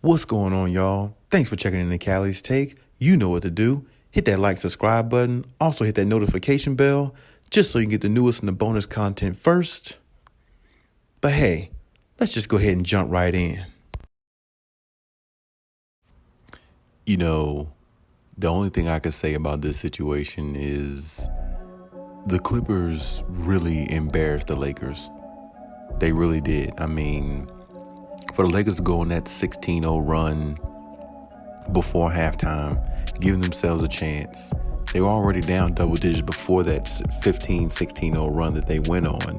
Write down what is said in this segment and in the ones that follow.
What's going on, y'all? Thanks for checking in the Khaliis Take. You know what to do. Hit that like, subscribe button. Also hit that notification bell just so you can get the newest and the bonus content first. But hey, let's just go ahead and jump right in. You know, the only thing I could say about this situation is the Clippers really embarrassed the Lakers. They really did. I mean, for the Lakers to go on that 16-0 run before halftime, giving themselves a chance. They were already down double digits before that 16-0 run that they went on.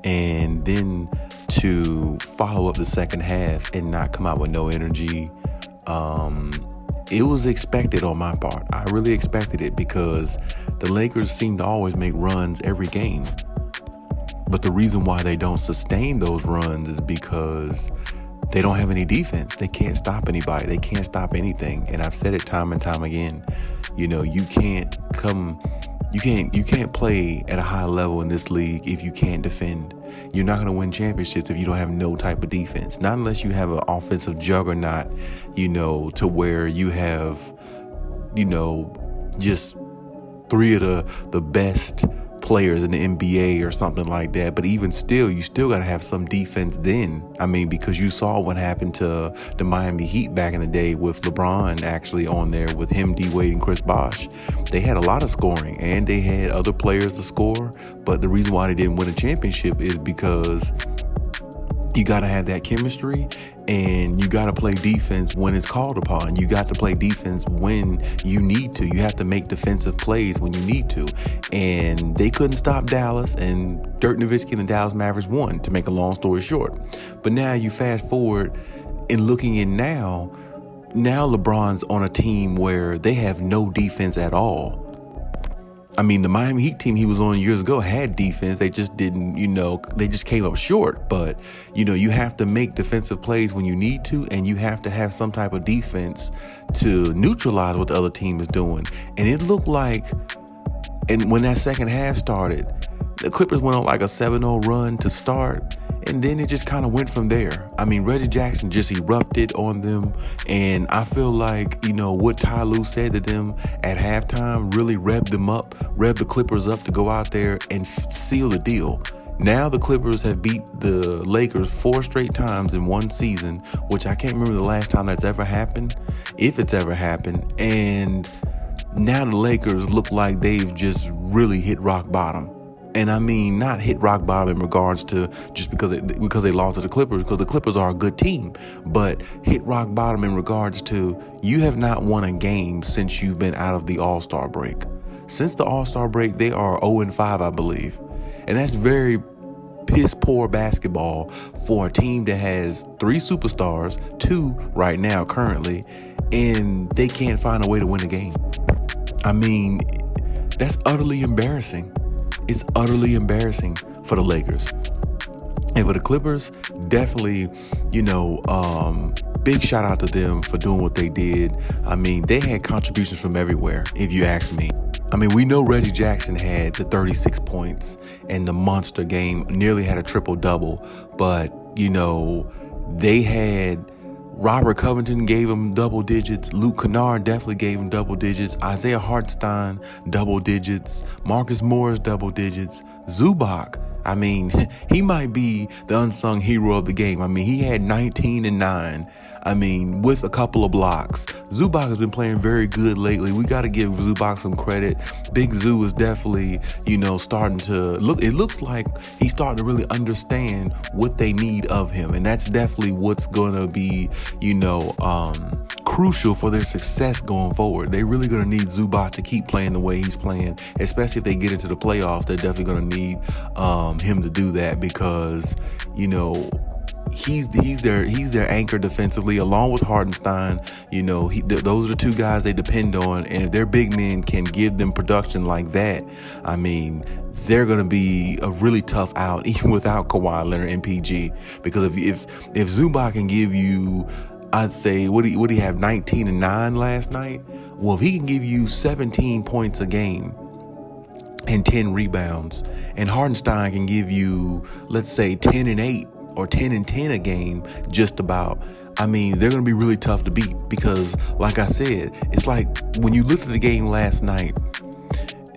And then to follow up the second half and not come out with no energy, it was expected on my part. I really expected it because the Lakers seem to always make runs every game. But the reason why they don't sustain those runs is because they don't have any defense. They can't stop anybody. They can't stop anything. And I've said it time and time again. You know, you can't play at a high level in this league if you can't defend. You're not going to win championships if you don't have no type of defense. Not unless you have an offensive juggernaut, to where you have, just three of the best players in the NBA or something like that. But even still, you still got to have some defense then. I mean, because you saw what happened to the Miami Heat back in the day with LeBron actually on there with him, D-Wade, and Chris Bosh. They had a lot of scoring and they had other players to score. But the reason why they didn't win a championship is because you got to have that chemistry and you got to play defense when it's called upon. You got to play defense when you need to. You have to make defensive plays when you need to. And they couldn't stop Dallas, and Dirk Nowitzki and the Dallas Mavericks won, to make a long story short. But now you fast forward and looking in now LeBron's on a team where they have no defense at all. I mean, the Miami Heat team he was on years ago had defense. They just didn't, they just came up short. But, you have to make defensive plays when you need to, and you have to have some type of defense to neutralize what the other team is doing. And it looked like, and when that second half started, the Clippers went on like a 7-0 run to start. And then it just kind of went from there. I mean, Reggie Jackson just erupted on them. And I feel like, what Ty Lue said to them at halftime really revved the Clippers up to go out there and seal the deal. Now the Clippers have beat the Lakers 4 straight times in one season, which I can't remember the last time that's ever happened, if it's ever happened. And now the Lakers look like they've just really hit rock bottom. And I mean, not hit rock bottom in regards to just because they lost to the Clippers, because the Clippers are a good team, but hit rock bottom in regards to you have not won a game since you've been out of the All-Star break. Since the All-Star break, they are 0-5, I believe. And that's very piss poor basketball for a team that has 3 superstars, 2 right now currently, and they can't find a way to win a game. I mean, that's utterly embarrassing. It's utterly embarrassing for the Lakers. And for the Clippers, definitely, big shout out to them for doing what they did. I mean, they had contributions from everywhere, if you ask me. I mean, we know Reggie Jackson had the 36 points and the monster game, nearly had a triple-double. But, they had Robert Covington gave him double digits. Luke Kennard definitely gave him double digits. Isaiah Hartenstein, double digits. Marcus Morris, double digits. Zubac, I mean, he might be the unsung hero of the game. I mean, he had 19 and 9. I mean, with a couple of blocks. Zubac has been playing very good lately. We got to give Zubac some credit. Big Zoo is definitely, starting to look. It looks like he's starting to really understand what they need of him. And that's definitely what's going to be, crucial for their success going forward. They're really going to need Zubac to keep playing the way he's playing, especially if they get into the playoffs. They're definitely going to need him to do that because, he's their anchor defensively, along with Hartenstein. Those are the 2 guys they depend on, and if their big men can give them production like that, I mean, they're going to be a really tough out even without Kawhi Leonard and PG. Because if Zubac can give you, I'd say, what do you have, 19 and 9 last night? Well, if he can give you 17 points a game and 10 rebounds, and Hartenstein can give you, let's say, 10 and 8 or 10 and 10 a game, just about, I mean, they're going to be really tough to beat because, like I said, it's like when you looked at the game last night,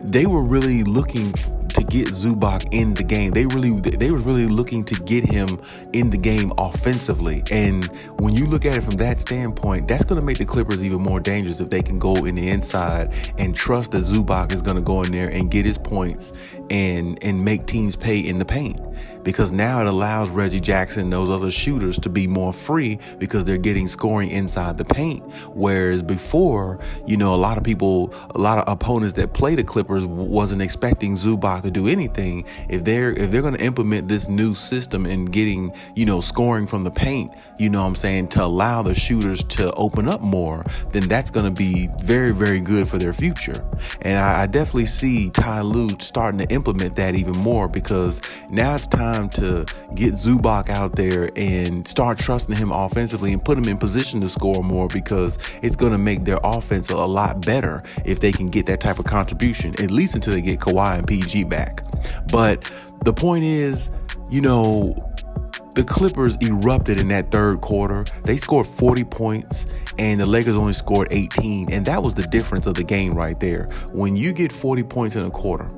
they were really looking to get Zubac in the game. They were really looking to get him in the game offensively. And when you look at it from that standpoint, that's going to make the Clippers even more dangerous if they can go in the inside and trust that Zubac is going to go in there and get his points and make teams pay in the paint. Because now it allows Reggie Jackson and those other shooters to be more free because they're getting scoring inside the paint. Whereas before, a lot of opponents that play the Clippers wasn't expecting Zubac to do anything. If they're going to implement this new system and getting, scoring from the paint, to allow the shooters to open up more, then that's going to be very, very good for their future. And I definitely see Ty Lue starting to implement that even more because now it's time to get Zubac out there and start trusting him offensively and put him in position to score more because it's going to make their offense a lot better if they can get that type of contribution, at least until they get Kawhi and PG back. But the point is, the Clippers erupted in that third quarter. They scored 40 points and the Lakers only scored 18. And that was the difference of the game right there. When you get 40 points in a quarter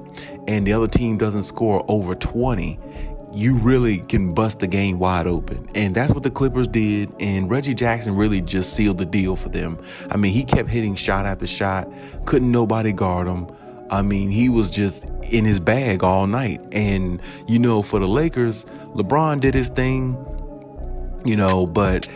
and the other team doesn't score over 20, you really can bust the game wide open. And that's what the Clippers did. And Reggie Jackson really just sealed the deal for them. I mean, he kept hitting shot after shot. Couldn't nobody guard him. I mean, he was just in his bag all night. And, for the Lakers, LeBron did his thing, but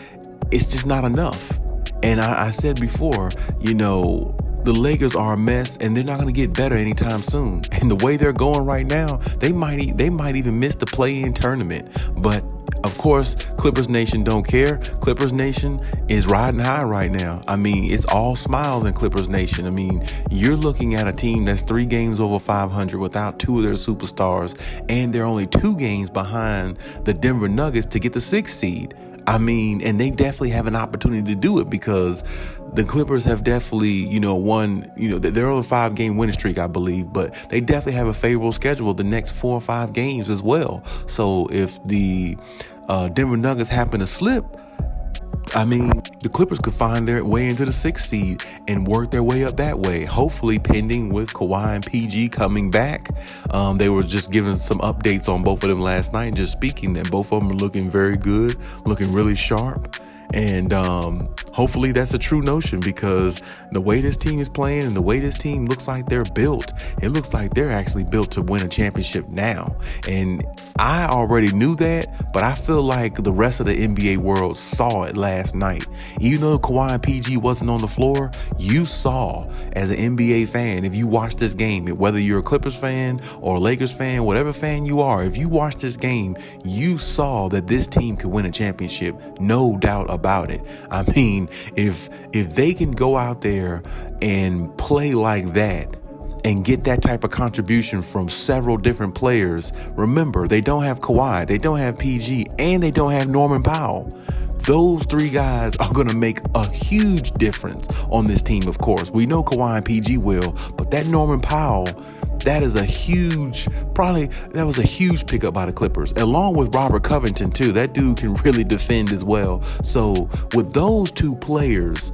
it's just not enough. And I said before, the Lakers are a mess and they're not going to get better anytime soon. And the way they're going right now, they might even miss the play-in tournament. But of course, Clippers Nation don't care. Clippers Nation is riding high right now. I mean, it's all smiles in Clippers Nation. I mean, you're looking at a team that's 3 games over 500 without 2 of their superstars, and they're only 2 games behind the Denver Nuggets to get the 6th seed. I mean, and they definitely have an opportunity to do it because the Clippers have definitely, won, they're on a 5-game winning streak, I believe, but they definitely have a favorable schedule the next 4 or 5 games as well. So if the Denver Nuggets happen to slip, I mean, the Clippers could find their way into the 6th seed and work their way up that way, hopefully pending with Kawhi and PG coming back. They were just giving some updates on both of them last night and just speaking that both of them are looking very good, looking really sharp. And hopefully that's a true notion because the way this team is playing and the way this team looks like they're built, it looks like they're actually built to win a championship now. And I already knew that, but I feel like the rest of the NBA world saw it last night. Even though Kawhi and PG wasn't on the floor, you saw as an NBA fan, if you watched this game, whether you're a Clippers fan or a Lakers fan, whatever fan you are, if you watched this game, you saw that this team could win a championship. No doubt about it. I mean, if they can go out there and play like that and get that type of contribution from several different players, remember, they don't have Kawhi, they don't have PG, and they don't have Norman Powell. Those 3 guys are going to make a huge difference on this team, of course. We know Kawhi and PG will, but that Norman Powell, that was a huge pickup by the Clippers, along with Robert Covington too. That dude can really defend as well. So with those 2 players,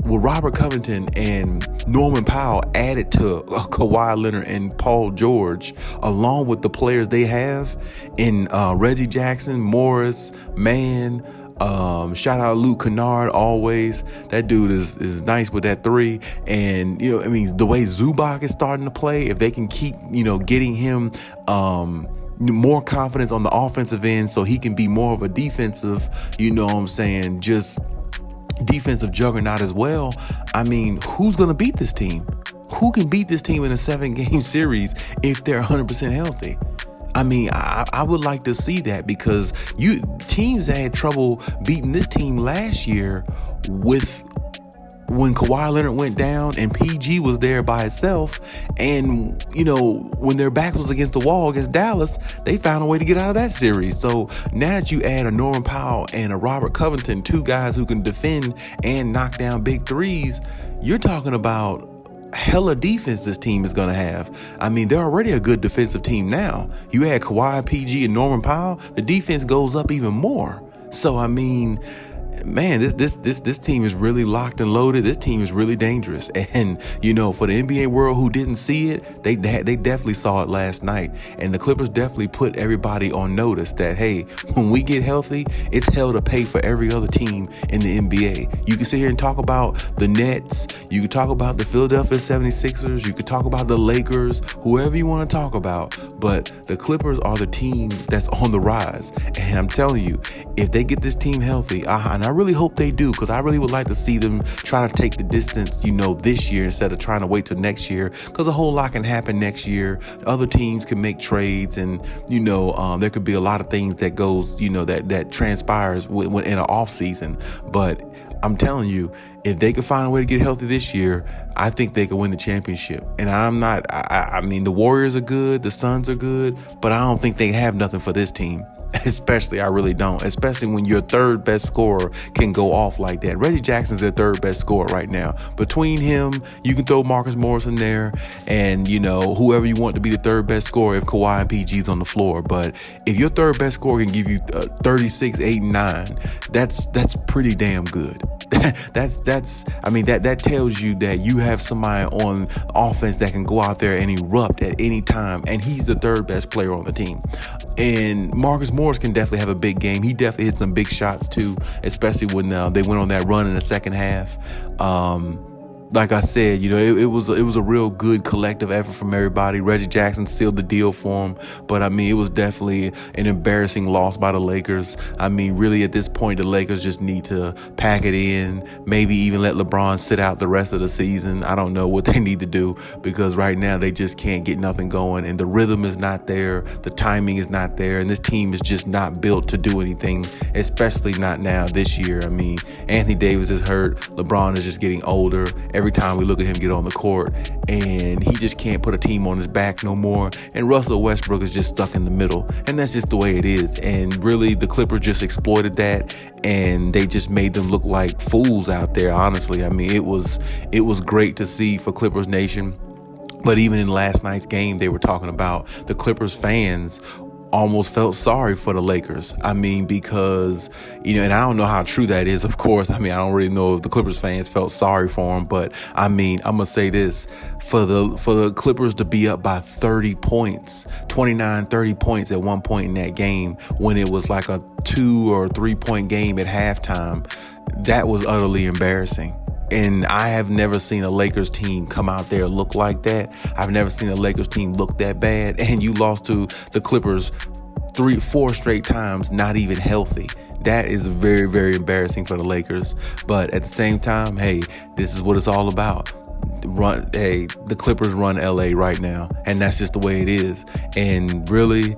with Robert Covington and Norman Powell added to Kawhi Leonard and Paul George, along with the players they have in Reggie Jackson, Morris, Mann, shout out Luke Kennard always. That dude is nice with that 3. And, the way Zubac is starting to play, if they can keep, getting him more confidence on the offensive end so he can be more of a defensive, just defensive juggernaut as well. I mean, who's going to beat this team? Who can beat this team in a 7-game series if they're 100% healthy? I mean, I would like to see that because teams that had trouble beating this team last year when Kawhi Leonard went down and PG was there by itself, and when their back was against the wall against Dallas, they found a way to get out of that series. So now that you add a Norman Powell and a Robert Covington, 2 guys who can defend and knock down big threes, you're talking about hella defense this team is going to have. I mean, they're already a good defensive team now. You add Kawhi, PG, and Norman Powell, the defense goes up even more. So, I mean, man, this team is really locked and loaded. This team is really dangerous. And, for the NBA world who didn't see it, they definitely saw it last night. And the Clippers definitely put everybody on notice that, hey, when we get healthy, it's hell to pay for every other team in the NBA. You can sit here and talk about the Nets. You can talk about the Philadelphia 76ers. You can talk about the Lakers, whoever you want to talk about. But the Clippers are the team that's on the rise. And I'm telling you, if they get this team healthy, and I really hope they do, because I really would like to see them try to take the distance, this year instead of trying to wait till next year, because a whole lot can happen next year. Other teams can make trades, and there could be a lot of things that goes, that transpires in an off season. But I'm telling you, if they could find a way to get healthy this year, I think they could win the championship. And I mean, the Warriors are good, the Suns are good, but I don't think they have nothing for this team. Especially, I really don't. Especially when your third best scorer can go off like that. Reggie Jackson's their third best scorer right now. Between him, you can throw Marcus Morris in there, and whoever you want to be the third best scorer if Kawhi and PG's on the floor. But if your third best scorer can give you 36, 8, and 9, that's pretty damn good. That tells you that you have somebody on offense that can go out there and erupt at any time, and he's the third best player on the team. And Marcus Morris can definitely have a big game. He definitely hit some big shots too, especially when they went on that run in the second half. Like I said, it was a real good collective effort from everybody. Reggie Jackson sealed the deal for him, but it was definitely an embarrassing loss by the Lakers. Really at this point, the Lakers just need to pack it in, maybe even let LeBron sit out the rest of the season. I don't know what they need to do, because right now they just can't get nothing going, and the rhythm is not there, the timing is not there, and this team is just not built to do anything, especially not now this year. Anthony Davis is hurt, LeBron is just getting older. Every time we look at him get on the court, and he just can't put a team on his back no more. And Russell Westbrook is just stuck in the middle, and that's just the way it is. And really, the Clippers just exploited that, and they just made them look like fools out there. Honestly, it was great to see for Clippers Nation. But even in last night's game, they were talking about the Clippers fans almost felt sorry for the Lakers. Because, and I don't know how true that is, of course. I don't really know if the Clippers fans felt sorry for them, but I'm going to say this, for the Clippers to be up by 30 points, 30 points at one point in that game, when it was like a 2 or 3 point game at halftime, that was utterly embarrassing. And I have never seen a Lakers team come out there look like that. I've never seen a Lakers team look that bad. And you lost to the Clippers 3-4 straight times, not even healthy. That is very, very embarrassing for the Lakers. But at the same time, hey, this is what it's all about. The Clippers run LA right now, and that's just the way it is. And really,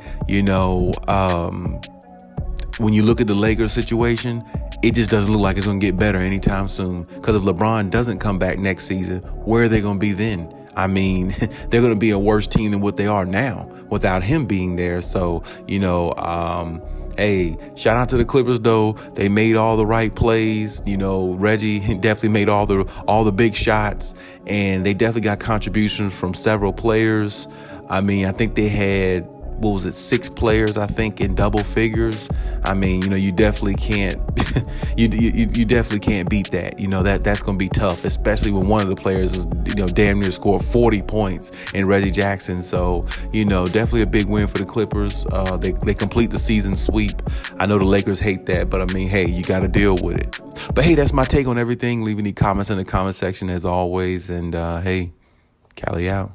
when you look at the Lakers situation, it just doesn't look like it's going to get better anytime soon. Because if LeBron doesn't come back next season, where are they going to be then? They're going to be a worse team than what they are now without him being there. So, hey, shout out to the Clippers though. They made all the right plays. Reggie definitely made all the big shots, and they definitely got contributions from several players. I think they had, 6 players, I think, in double figures. You definitely can't, you definitely can't beat that. That's going to be tough, especially when one of the players is, damn near scored 40 points in Reggie Jackson. So, definitely a big win for the Clippers. They complete the season sweep. I know the Lakers hate that, but hey, you got to deal with it. But hey, that's my take on everything. Leave any comments in the comment section as always. And hey, Khaliis out.